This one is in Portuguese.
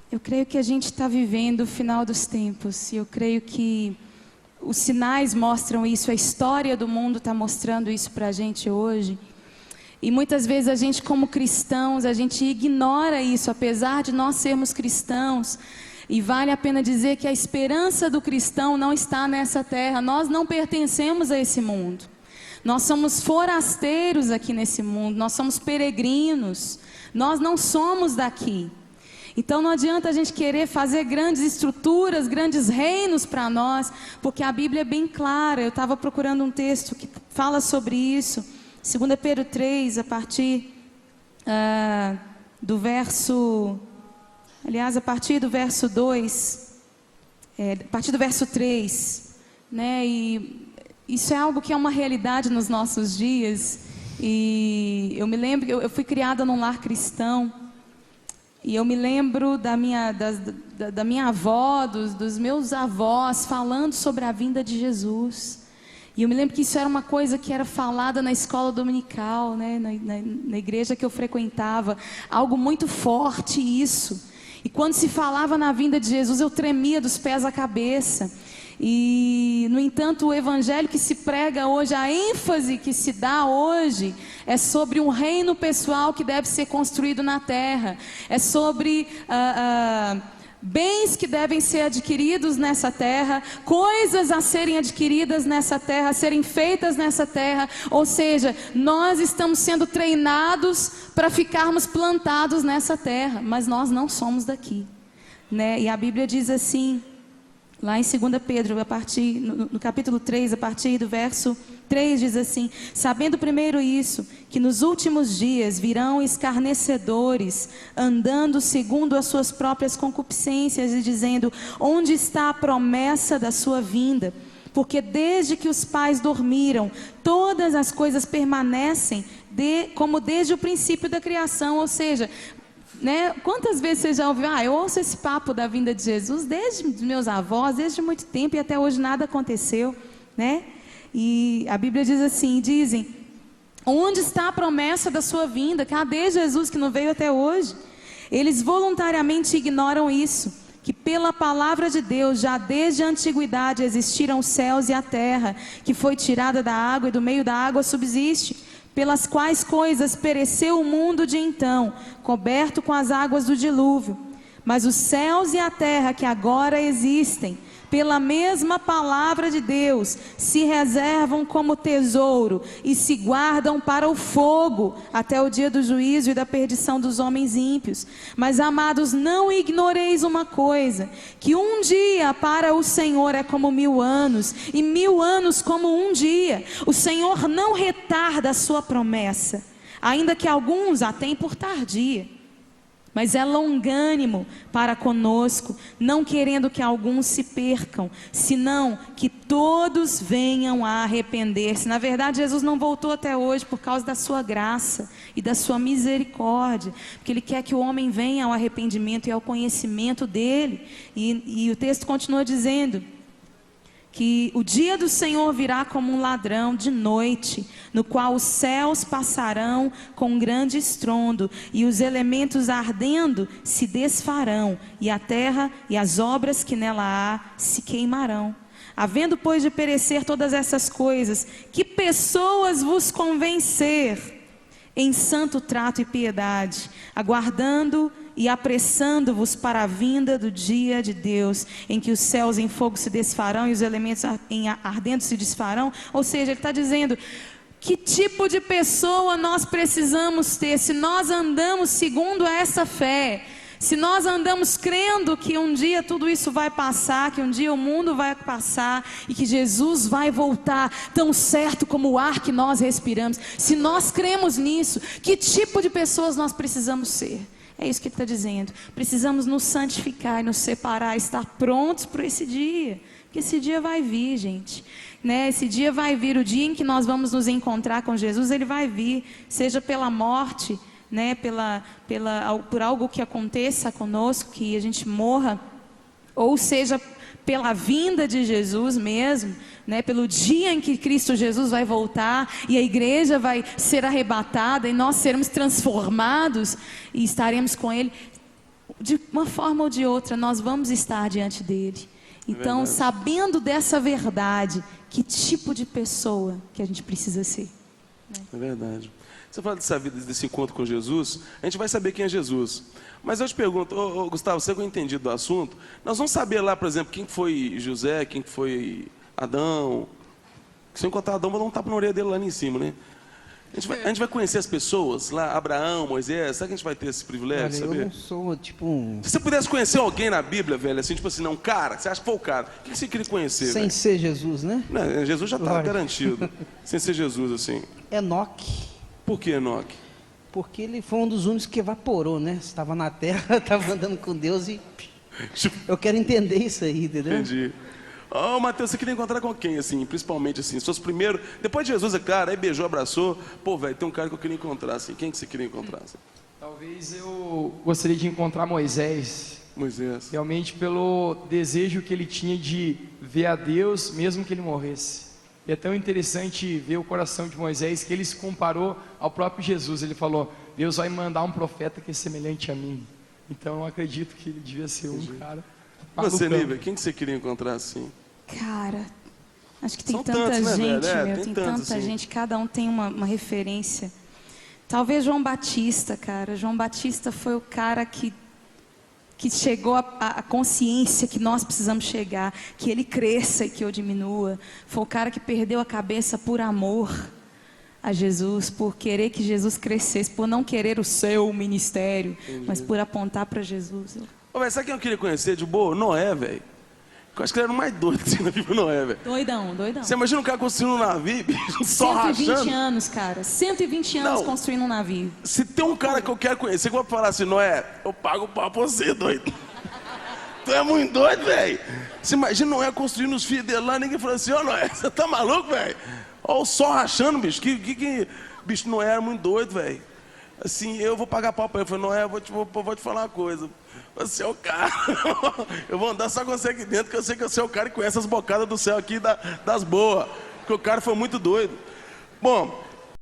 Eu creio que a gente está vivendo o final dos tempos, e eu creio que os sinais mostram isso, a história do mundo está mostrando isso para a gente hoje. E muitas vezes a gente, como cristãos, a gente ignora isso, apesar de nós sermos cristãos. E vale a pena dizer que a esperança do cristão não está nessa terra. Nós não pertencemos a esse mundo. Nós somos forasteiros aqui nesse mundo, nós somos peregrinos, nós não somos daqui. Então não adianta a gente querer fazer grandes estruturas, grandes reinos para nós, porque a Bíblia é bem clara. Eu estava procurando um texto que fala sobre isso, 2 Pedro 3, a partir do verso... Aliás, a partir do verso 2, a partir do verso 3, né? E isso é algo que é uma realidade nos nossos dias. E eu me lembro, eu fui criada num lar cristão, e eu me lembro da minha avó, dos meus avós, falando sobre a vinda de Jesus. E eu me lembro que isso era uma coisa que era falada na escola dominical, né? Na igreja que eu frequentava, algo muito forte isso. E quando se falava na vinda de Jesus, eu tremia dos pés à cabeça. E, no entanto, o evangelho que se prega hoje, a ênfase que se dá hoje, é sobre um reino pessoal que deve ser construído na terra. É sobre bens que devem ser adquiridos nessa terra, coisas a serem adquiridas nessa terra, a serem feitas nessa terra. Ou seja, nós estamos sendo treinados para ficarmos plantados nessa terra, mas nós não somos daqui, né? E a Bíblia diz assim, lá em 2 Pedro, no capítulo 3, a partir do verso 3, diz assim: sabendo primeiro isso, que nos últimos dias virão escarnecedores, andando segundo as suas próprias concupiscências, e dizendo: onde está a promessa da sua vinda? Porque desde que os pais dormiram, todas as coisas permanecem como desde o princípio da criação. Ou seja, né? Quantas vezes você já ouviu: eu ouço esse papo da vinda de Jesus desde os meus avós, desde muito tempo, e até hoje nada aconteceu, né? E a Bíblia diz assim, dizem: onde está a promessa da sua vinda? Cadê Jesus que não veio até hoje? Eles voluntariamente ignoram isso, que pela palavra de Deus, já desde a antiguidade existiram os céus e a terra, que foi tirada da água e do meio da água subsiste, pelas quais coisas pereceu o mundo de então, coberto com as águas do dilúvio. Mas os céus e a terra que agora existem, pela mesma palavra de Deus, se reservam como tesouro e se guardam para o fogo, até o dia do juízo e da perdição dos homens ímpios. Mas, amados, não ignoreis uma coisa, que um dia para o Senhor é como 1000 anos, e 1000 anos como um dia. O Senhor não retarda a sua promessa, ainda que alguns a tenham por tardia, mas é longânimo para conosco, não querendo que alguns se percam, senão que todos venham a arrepender-se. Na verdade, Jesus não voltou até hoje por causa da sua graça e da sua misericórdia, porque Ele quer que o homem venha ao arrependimento e ao conhecimento dEle. E o texto continua dizendo que o dia do Senhor virá como um ladrão de noite, no qual os céus passarão com grande estrondo, e os elementos ardendo se desfarão, e a terra e as obras que nela há se queimarão. Havendo, pois, de perecer todas essas coisas, que pessoas vos convencer em santo trato e piedade, aguardando e apressando-vos para a vinda do dia de Deus, em que os céus em fogo se desfarão e os elementos ardendo se desfarão. Ou seja, ele está dizendo: que tipo de pessoa nós precisamos ter? Se nós andamos segundo essa fé, se nós andamos crendo que um dia tudo isso vai passar, que um dia o mundo vai passar e que Jesus vai voltar tão certo como o ar que nós respiramos, se nós cremos nisso, que tipo de pessoas nós precisamos ser? É isso que ele está dizendo. Precisamos nos santificar e nos separar, estar prontos para esse dia, porque esse dia vai vir, gente, né? Esse dia vai vir, o dia em que nós vamos nos encontrar com Jesus, ele vai vir, seja pela morte, né? Por algo que aconteça conosco, que a gente morra, ou seja pela vinda de Jesus mesmo, né? Pelo dia em que Cristo Jesus vai voltar e a igreja vai ser arrebatada e nós seremos transformados e estaremos com Ele. de uma forma ou de outra, nós vamos estar diante dele. Então, sabendo dessa verdade, que tipo de pessoa que a gente precisa ser. É verdade. Você fala dessa vida, desse encontro com Jesus, a gente vai saber quem é Jesus. Mas eu te pergunto, Gustavo, você que eu entendi do assunto, nós vamos saber lá, por exemplo, quem foi José, quem foi Adão. Se eu encontrar Adão, vou dar um tapa na orelha dele lá em cima, né? A gente vai conhecer as pessoas lá, Abraão, Moisés, será que a gente vai ter esse privilégio de saber? Eu não sou tipo um... Se você pudesse conhecer alguém na Bíblia, velho, assim, tipo assim, não, cara, você acha que foi o cara, o que você queria conhecer, Sem ser Jesus, né? Não, Jesus já está garantido, sem ser Jesus, assim. Enoque. Por que Enoque? Porque ele foi um dos únicos que evaporou, né? Estava na terra, estava andando com Deus e... Eu quero entender isso aí, entendeu? Entendi. Ô, Mateus, você queria encontrar com quem, assim, principalmente, assim, se fosse primeiro, depois de Jesus, é claro, aí beijou, abraçou, pô, velho, tem um cara que eu queria encontrar, assim, quem que você queria encontrar, assim? Talvez eu gostaria de encontrar Moisés, Moisés. realmente pelo desejo que ele tinha de ver a Deus, mesmo que ele morresse. E é tão interessante ver o coração de Moisés, que ele se comparou ao próprio Jesus, ele falou, Deus vai mandar um profeta que é semelhante a mim. Então eu acredito que ele devia ser um cara... Você, Nívia, quem que você queria encontrar, assim? Cara, acho que tem São tanta tantos, né, gente, velho? tem tantos, tanta assim. gente, cada um tem uma referência. Talvez João Batista, cara. João Batista foi o cara que chegou à consciência que nós precisamos chegar, que ele cresça e que eu diminua. Foi o cara que perdeu a cabeça por amor a Jesus, por querer que Jesus crescesse, por não querer o seu ministério, mas por apontar para Jesus. Ô, velho, sabe quem eu queria conhecer de boa? Noé, velho. Eu acho que ele era o mais doido que tinha na Bíblia, Noé, velho. Doidão. Você imagina um cara construindo um navio, bicho, só 120 rachando. anos, cara. 120 anos Não. construindo um navio. Se tem um cara que eu quero conhecer, que eu vou falar assim, Noé, eu pago o pau pra você, doido. Tu é muito doido, velho. Você imagina Noé construindo os filhos dele lá, ninguém falou assim, ô Noé, você tá maluco, velho? Ó o sol rachando, bicho. Bicho, Noé era muito doido, velho. Assim, eu vou pagar pau pra ele. Eu falei, Noé, eu vou te falar uma coisa. Você é o cara. Eu vou andar só com você aqui dentro, que eu sei que você é o cara que conhece as bocadas do céu aqui das boas. Porque o cara foi muito doido. Bom,